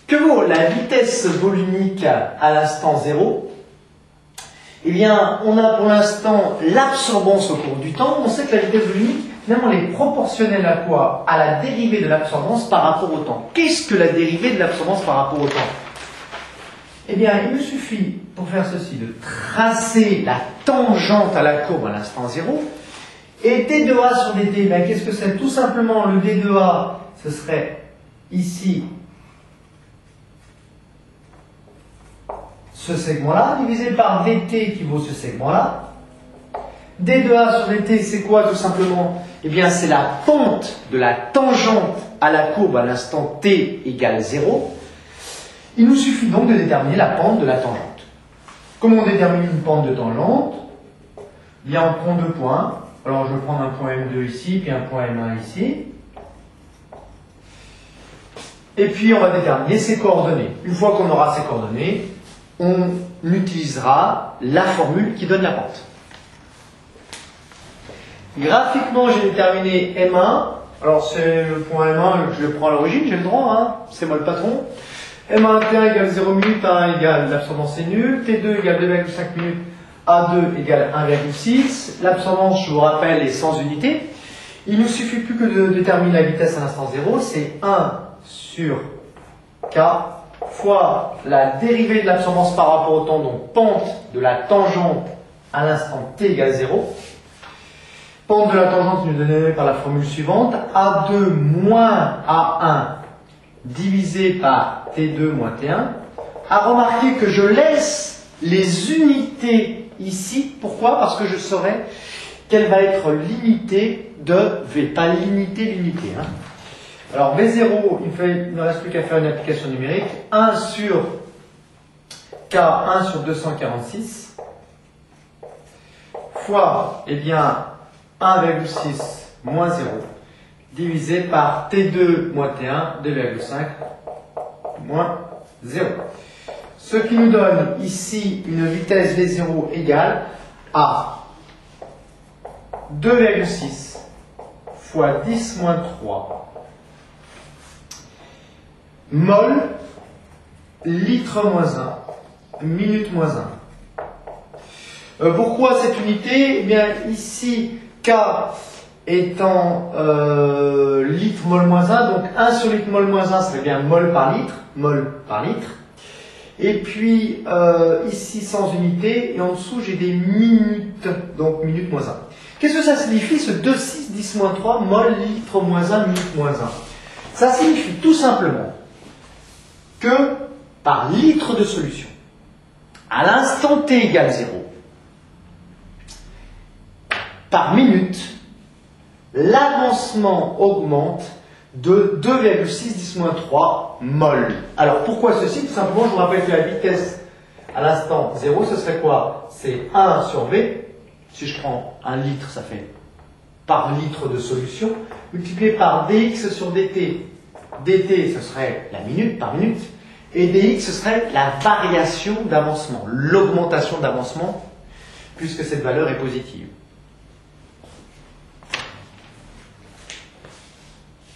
Que vaut la vitesse volumique à l'instant 0? Eh bien, on a pour l'instant l'absorbance au cours du temps. On sait que la vitesse volumique, finalement, elle est proportionnelle à quoi? À la dérivée de l'absorbance par rapport au temps. Qu'est-ce que la dérivée de l'absorbance par rapport au temps? Eh bien, il me suffit, pour faire ceci, de tracer la tangente à la courbe à l'instant 0. Et d2a sur dt, ben, qu'est-ce que c'est? Tout simplement, le d2a, ce serait ici, ce segment-là, divisé par dt qui vaut ce segment-là. d2a sur dt, c'est quoi tout simplement? Eh bien, c'est la pente de la tangente à la courbe à l'instant t égale 0. Il nous suffit donc de déterminer la pente de la tangente. Comment on détermine une pente de tangente? Eh bien, on prend deux points. Alors, je vais prendre un point M2 ici, puis un point M1 ici. Et puis, on va déterminer ses coordonnées. Une fois qu'on aura ces coordonnées, on utilisera la formule qui donne la pente. Graphiquement, j'ai déterminé M1. Alors, c'est le point M1, je le prends à l'origine, j'ai le droit, hein, c'est moi le patron. M1 T1 égale 0 minutes, A1 égale l'absorbance est nulle, T2 égale 2,5 minutes, A2 égale 1,6. L'absorbance, je vous rappelle, est sans unité. Il ne suffit plus que de déterminer la vitesse à l'instant 0, c'est 1 sur K fois la dérivée de l'absorbance par rapport au temps, donc pente de la tangente à l'instant t égale 0. Pente de la tangente nous est donnée par la formule suivante, A2 moins A1 divisé par T2 moins T1. À remarquer que je laisse les unités ici. Pourquoi? Parce que je saurai quelle va être l'unité de V, pas l'unité. Hein. Alors V0, il ne reste plus qu'à faire une application numérique. 1 sur K, 1 sur 246, fois, eh bien, 1,6 moins 0, divisé par T2 moins T1, 2,5 moins 0. Ce qui nous donne ici une vitesse V0 égale à 2,6 fois 10 moins 3 mol, litre moins 1, minute moins 1. Pourquoi cette unité? Eh bien, ici, K étant litre mol moins 1, donc 1 sur litre mol moins 1 serait bien mol par litre. Et puis, ici, sans unité, et en dessous, j'ai des minutes, donc minute moins 1. Qu'est-ce que ça signifie, ce 2,6, 10 moins 3, mol, litre moins 1, minute moins 1? Ça signifie tout simplement que par litre de solution, à l'instant t égale 0, par minute, l'avancement augmente de 2,6 10 moins 3 mol. Alors pourquoi ceci? Tout simplement, je vous rappelle que la vitesse à l'instant 0, ce serait quoi? C'est 1 sur V. Si je prends 1 litre, ça fait par litre de solution, multiplié par dx sur dt. dt, ce serait la minute par minute, et dx, ce serait la variation d'avancement, l'augmentation d'avancement, puisque cette valeur est positive.